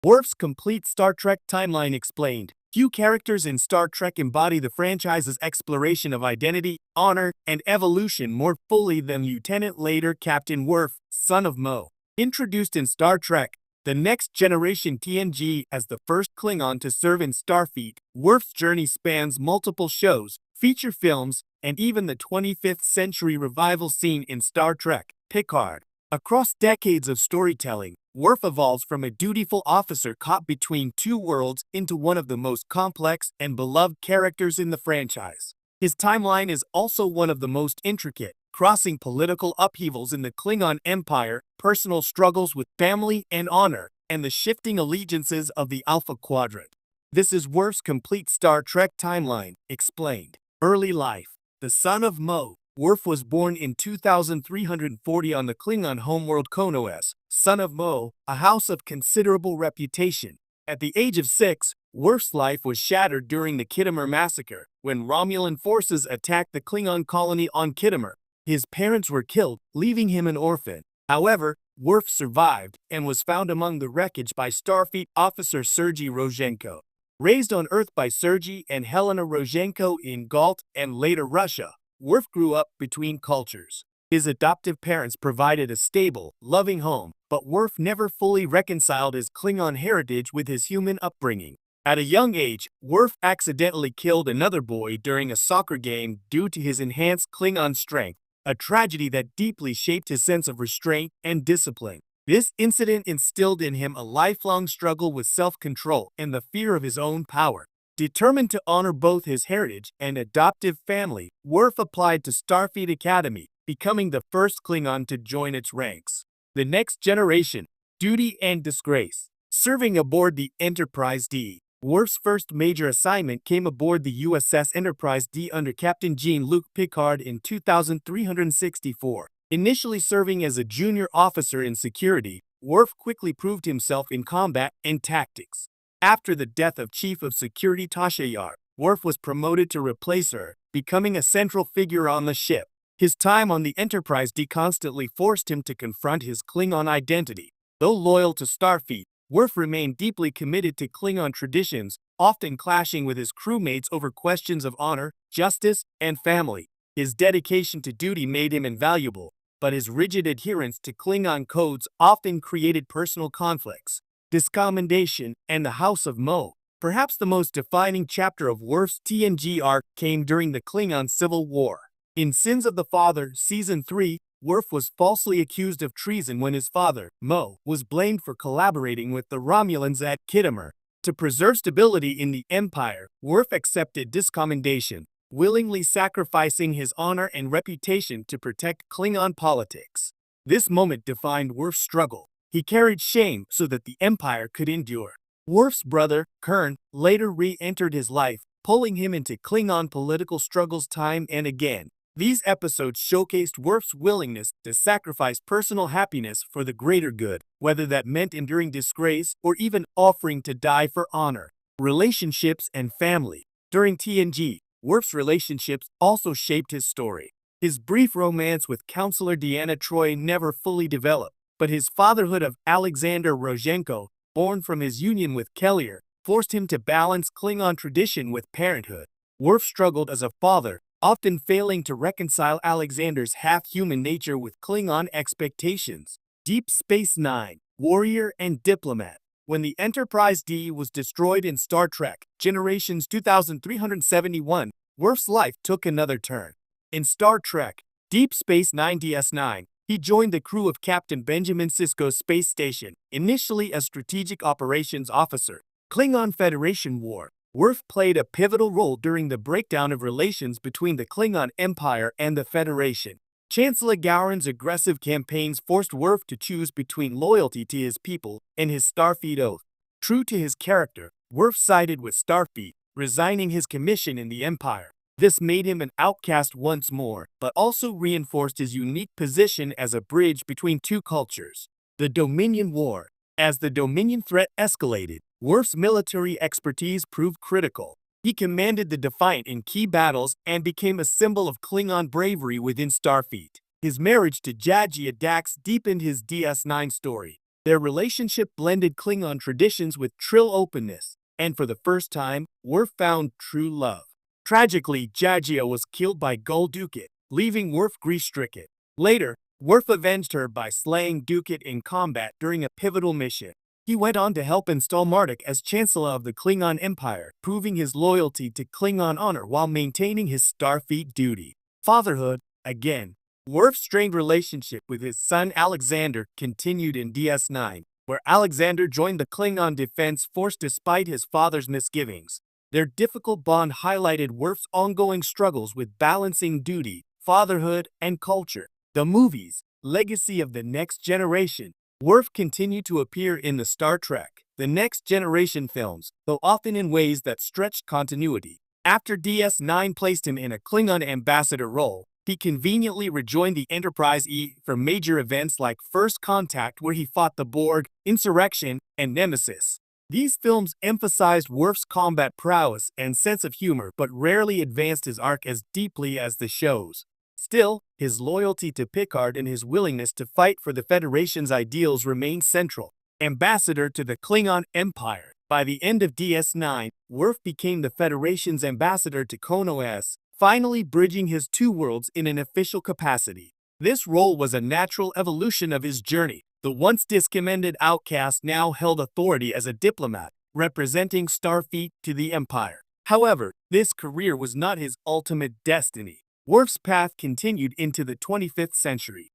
Worf's complete Star Trek timeline explained. Few characters in Star Trek embody the franchise's exploration of identity, honor, and evolution more fully than Lieutenant later Captain Worf, son of Mo. Introduced in Star Trek, The Next Generation TNG as the first Klingon to serve in Starfleet, Worf's journey spans multiple shows, feature films, and even the 25th century revival scene in Star Trek, Picard. Across decades of storytelling, Worf evolves from a dutiful officer caught between two worlds into one of the most complex and beloved characters in the franchise. His timeline is also one of the most intricate, crossing political upheavals in the Klingon Empire, personal struggles with family and honor, and the shifting allegiances of the Alpha Quadrant. This is Worf's complete Star Trek timeline, explained. Early life. The son of Mo, Worf was born in 2340 on the Klingon homeworld Konos, son of Mo, a house of considerable reputation. At the age of 6, Worf's life was shattered during the Khitomer massacre, when Romulan forces attacked the Klingon colony on Khitomer. His parents were killed, leaving him an orphan. However, Worf survived and was found among the wreckage by Starfleet officer Sergei Rozhenko. Raised on Earth by Sergei and Helena Rozhenko in Galt and later Russia, Worf grew up between cultures. His adoptive parents provided a stable, loving home, but Worf never fully reconciled his Klingon heritage with his human upbringing. At a young age, Worf accidentally killed another boy during a soccer game due to his enhanced Klingon strength, a tragedy that deeply shaped his sense of restraint and discipline. This incident instilled in him a lifelong struggle with self-control and the fear of his own power. Determined to honor both his heritage and adoptive family, Worf applied to Starfleet Academy, becoming the first Klingon to join its ranks. The Next Generation, Duty and Disgrace. Serving aboard the Enterprise D, Worf's first major assignment came aboard the USS Enterprise D under Captain Jean-Luc Picard in 2364. Initially serving as a junior officer in security, Worf quickly proved himself in combat and tactics. After the death of Chief of Security Tasha Yar, Worf was promoted to replace her, becoming a central figure on the ship. His time on the Enterprise D constantly forced him to confront his Klingon identity. Though loyal to Starfleet, Worf remained deeply committed to Klingon traditions, often clashing with his crewmates over questions of honor, justice, and family. His dedication to duty made him invaluable, but his rigid adherence to Klingon codes often created personal conflicts. Discommendation and the House of Mo. Perhaps the most defining chapter of Worf's TNG arc came during the Klingon Civil War. In Sins of the Father, Season 3, Worf was falsely accused of treason when his father, Mo, was blamed for collaborating with the Romulans at Khitomer. To preserve stability in the Empire, Worf accepted discommendation, willingly sacrificing his honor and reputation to protect Klingon politics. This moment defined Worf's struggle. He carried shame so that the Empire could endure. Worf's brother, Kurn, later re-entered his life, pulling him into Klingon political struggles time and again. These episodes showcased Worf's willingness to sacrifice personal happiness for the greater good, whether that meant enduring disgrace or even offering to die for honor. Relationships and family. During TNG, Worf's relationships also shaped his story. His brief romance with Counselor Deanna Troi never fully developed, but his fatherhood of Alexander Rozhenko, born from his union with Kellier, forced him to balance Klingon tradition with parenthood. Worf struggled as a father, often failing to reconcile Alexander's half-human nature with Klingon expectations. Deep Space Nine, Warrior and Diplomat. When the Enterprise D was destroyed in Star Trek Generations 2371, Worf's life took another turn. In Star Trek Deep Space Nine DS9, he joined the crew of Captain Benjamin Sisko's space station, initially as strategic operations officer. Klingon Federation War. Worf played a pivotal role during the breakdown of relations between the Klingon Empire and the Federation. Chancellor Gowron's aggressive campaigns forced Worf to choose between loyalty to his people and his Starfleet oath. True to his character, Worf sided with Starfleet, resigning his commission in the Empire. This made him an outcast once more, but also reinforced his unique position as a bridge between two cultures. The Dominion War. As the Dominion threat escalated, Worf's military expertise proved critical. He commanded the Defiant in key battles and became a symbol of Klingon bravery within Starfleet. His marriage to Jadzia Dax deepened his DS9 story. Their relationship blended Klingon traditions with Trill openness, and for the first time, Worf found true love. Tragically, Jagia was killed by Gul Dukat, leaving Worf grief-stricken. Later, Worf avenged her by slaying Dukat in combat during a pivotal mission. He went on to help install Marduk as Chancellor of the Klingon Empire, proving his loyalty to Klingon honor while maintaining his Starfleet duty. Fatherhood, again. Worf's strained relationship with his son Alexander continued in DS9, where Alexander joined the Klingon Defense Force despite his father's misgivings. Their difficult bond highlighted Worf's ongoing struggles with balancing duty, fatherhood, and culture. The movies, Legacy of the Next Generation. Worf continued to appear in the Star Trek, The Next Generation films, though often in ways that stretched continuity. After DS9 placed him in a Klingon ambassador role, he conveniently rejoined the Enterprise-E for major events like First Contact, where he fought the Borg, Insurrection, and Nemesis. These films emphasized Worf's combat prowess and sense of humor but rarely advanced his arc as deeply as the shows. Still, his loyalty to Picard and his willingness to fight for the Federation's ideals remained central. Ambassador to the Klingon Empire. By the end of DS9, Worf became the Federation's ambassador to Konos, finally bridging his two worlds in an official capacity. This role was a natural evolution of his journey. The once discommended outcast now held authority as a diplomat, representing Starfleet to the Empire. However, this career was not his ultimate destiny. Worf's path continued into the 25th century.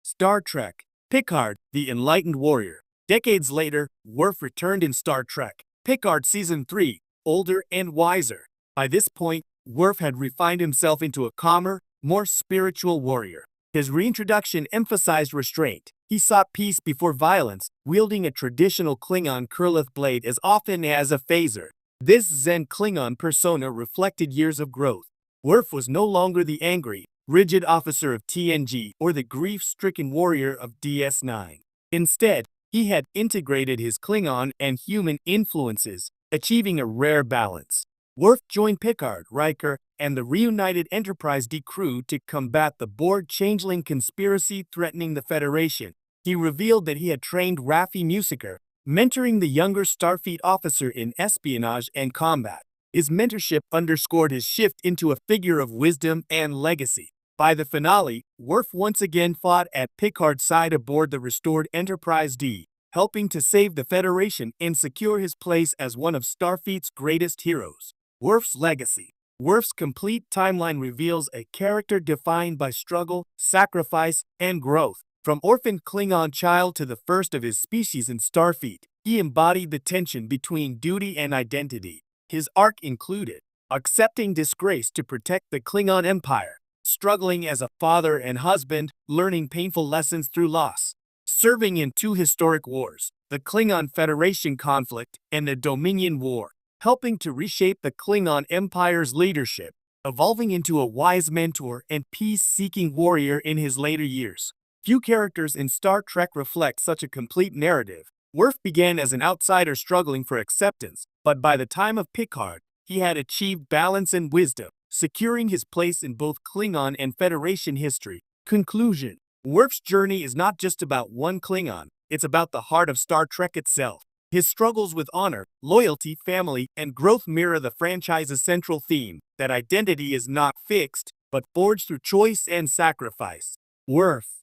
Star Trek. Picard, the Enlightened Warrior. Decades later, Worf returned in Star Trek. Picard Season 3, older and wiser. By this point, Worf had refined himself into a calmer, more spiritual warrior. His reintroduction emphasized restraint. He sought peace before violence, wielding a traditional Klingon Kurlith blade as often as a phaser. This Zen Klingon persona reflected years of growth. Worf was no longer the angry, rigid officer of TNG or the grief-stricken warrior of DS9. Instead, he had integrated his Klingon and human influences, achieving a rare balance. Worf joined Picard, Riker, and the reunited Enterprise D crew to combat the Borg changeling conspiracy threatening the Federation. He revealed that he had trained Raffi Musiker, mentoring the younger Starfleet officer in espionage and combat. His mentorship underscored his shift into a figure of wisdom and legacy. By the finale, Worf once again fought at Picard's side aboard the restored Enterprise D, helping to save the Federation and secure his place as one of Starfleet's greatest heroes. Worf's legacy. Worf's complete timeline reveals a character defined by struggle, sacrifice, and growth. From orphaned Klingon child to the first of his species in Starfleet, he embodied the tension between duty and identity. His arc included accepting disgrace to protect the Klingon Empire, struggling as a father and husband, learning painful lessons through loss, serving in two historic wars, the Klingon Federation conflict and the Dominion War, helping to reshape the Klingon Empire's leadership, evolving into a wise mentor and peace-seeking warrior in his later years. Few characters in Star Trek reflect such a complete narrative. Worf began as an outsider struggling for acceptance, but by the time of Picard, he had achieved balance and wisdom, securing his place in both Klingon and Federation history. Conclusion. Worf's journey is not just about one Klingon, it's about the heart of Star Trek itself. His struggles with honor, loyalty, family, and growth mirror the franchise's central theme, that identity is not fixed, but forged through choice and sacrifice. Worf.